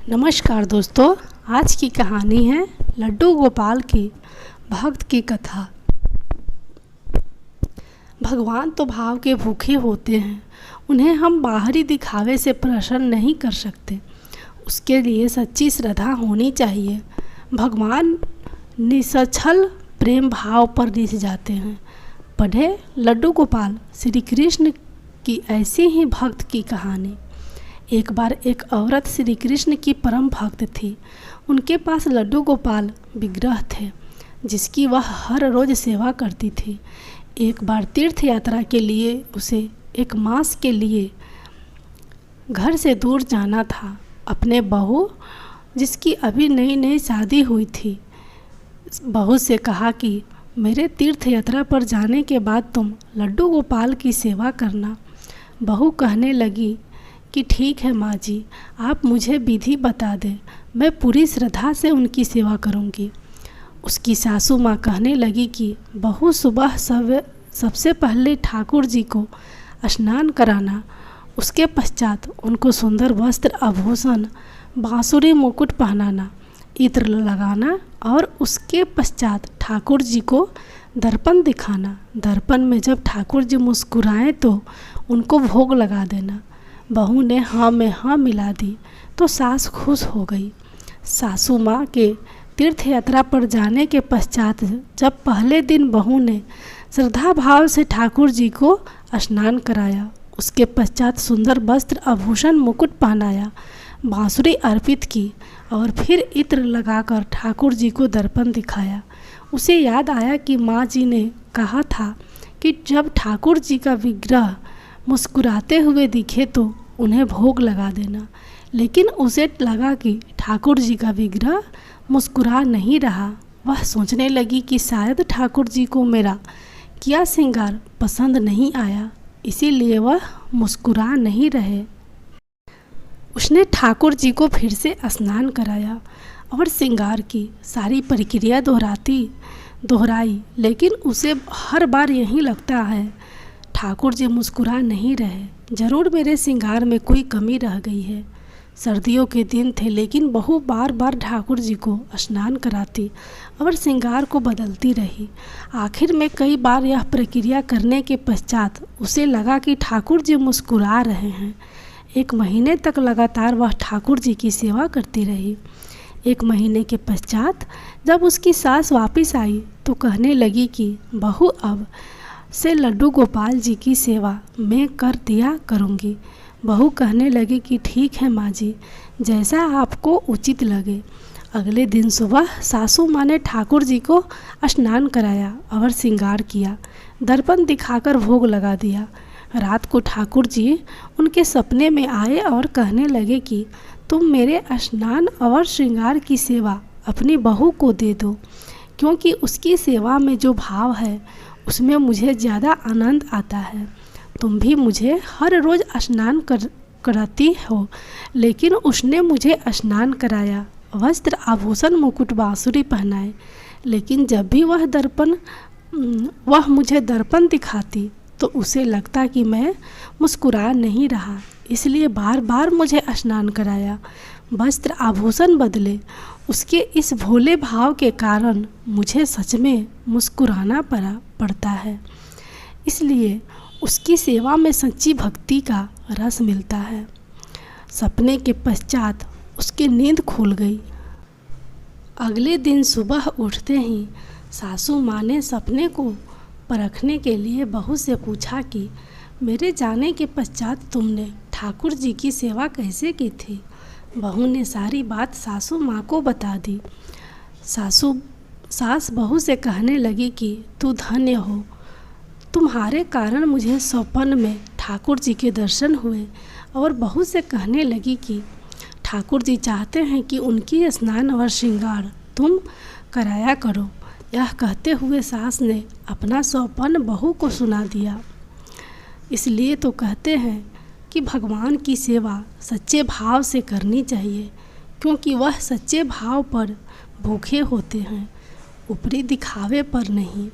नमस्कार दोस्तों, आज की कहानी है लड्डू गोपाल की भक्त की कथा। भगवान तो भाव के भूखे होते हैं, उन्हें हम बाहरी दिखावे से प्रसन्न नहीं कर सकते। उसके लिए सच्ची श्रद्धा होनी चाहिए। भगवान निश्चल प्रेम भाव पर रिझ जाते हैं। पढ़े लड्डू गोपाल श्री कृष्ण की ऐसी ही भक्त की कहानी। एक बार एक औरत श्री कृष्ण की परम भक्त थी। उनके पास लड्डू गोपाल विग्रह थे जिसकी वह हर रोज़ सेवा करती थी। एक बार तीर्थ यात्रा के लिए उसे एक मास के लिए घर से दूर जाना था। अपने बहू, जिसकी अभी नई नई शादी हुई थी, बहू से कहा कि मेरे तीर्थ यात्रा पर जाने के बाद तुम लड्डू गोपाल की सेवा करना। बहू कहने लगी कि ठीक है माँ जी, आप मुझे विधि बता दें, मैं पूरी श्रद्धा से उनकी सेवा करूँगी। उसकी सासू माँ कहने लगी कि बहू सुबह सबसे पहले ठाकुर जी को स्नान कराना, उसके पश्चात उनको सुंदर वस्त्र आभूषण बांसुरी मुकुट पहनाना, इत्र लगाना और उसके पश्चात ठाकुर जी को दर्पण दिखाना। दर्पण में जब ठाकुर जी मुस्कुराएं तो उनको भोग लगा देना। बहू ने हाँ में हाँ मिला दी तो सास खुश हो गई। सासू माँ के तीर्थ यात्रा पर जाने के पश्चात जब पहले दिन बहू ने श्रद्धा भाव से ठाकुर जी को स्नान कराया, उसके पश्चात सुंदर वस्त्र आभूषण मुकुट पहनाया, बांसुरी अर्पित की और फिर इत्र लगाकर ठाकुर जी को दर्पण दिखाया, उसे याद आया कि माँ जी ने कहा था कि जब ठाकुर जी का विग्रह मुस्कुराते हुए दिखे तो उन्हें भोग लगा देना। लेकिन उसे लगा कि ठाकुर जी का विग्रह मुस्कुरा नहीं रहा। वह सोचने लगी कि शायद ठाकुर जी को मेरा किया श्रृंगार पसंद नहीं आया, इसीलिए वह मुस्कुरा नहीं रहे। उसने ठाकुर जी को फिर से स्नान कराया और श्रृंगार की सारी प्रक्रिया दोहराई, लेकिन उसे हर बार यही लगता है ठाकुर जी मुस्कुरा नहीं रहे। ज़रूर मेरे श्रृंगार में कोई कमी रह गई है। सर्दियों के दिन थे, लेकिन बहू बार बार ठाकुर जी को स्नान कराती और श्रृंगार को बदलती रही। आखिर में कई बार यह प्रक्रिया करने के पश्चात उसे लगा कि ठाकुर जी मुस्कुरा रहे हैं। 1 महीने तक लगातार वह ठाकुर जी की सेवा करती रही। 1 महीने के पश्चात जब उसकी सास वापस आई तो कहने लगी कि बहू अब से लड्डू गोपाल जी की सेवा मैं कर दिया करूँगी। बहू कहने लगी कि ठीक है माँ जी, जैसा आपको उचित लगे। अगले दिन सुबह सासू माँ ने ठाकुर जी को स्नान कराया और श्रृंगार किया, दर्पण दिखाकर भोग लगा दिया। रात को ठाकुर जी उनके सपने में आए और कहने लगे कि तुम मेरे स्नान और श्रृंगार की सेवा अपनी बहू को दे दो, क्योंकि उसकी सेवा में जो भाव है उसमें मुझे ज़्यादा आनंद आता है। तुम भी मुझे हर रोज़ स्नान कराती हो, लेकिन उसने मुझे स्नान कराया, वस्त्र आभूषण मुकुट बांसुरी पहनाए, लेकिन जब भी वह मुझे दर्पण दिखाती तो उसे लगता कि मैं मुस्कुरा नहीं रहा, इसलिए बार बार मुझे स्नान कराया, वस्त्र आभूषण बदले। उसके इस भोले भाव के कारण मुझे सच में मुस्कुराना पड़ता है, इसलिए उसकी सेवा में सच्ची भक्ति का रस मिलता है। सपने के पश्चात उसकी नींद खुल गई। अगले दिन सुबह उठते ही सासू माँ ने सपने को परखने के लिए बहू से पूछा कि मेरे जाने के पश्चात तुमने ठाकुर जी की सेवा कैसे की थी। बहू ने सारी बात सासू माँ को बता दी। सास बहू से कहने लगी कि तू धन्य हो, तुम्हारे कारण मुझे स्वप्न में ठाकुर जी के दर्शन हुए। और बहू से कहने लगी कि ठाकुर जी चाहते हैं कि उनकी स्नान और श्रृंगार तुम कराया करो। यह कहते हुए सास ने अपना स्वप्न बहू को सुना दिया। इसलिए तो कहते हैं कि भगवान की सेवा सच्चे भाव से करनी चाहिए, क्योंकि वह सच्चे भाव पर भूखे होते हैं, ऊपरी दिखावे पर नहीं।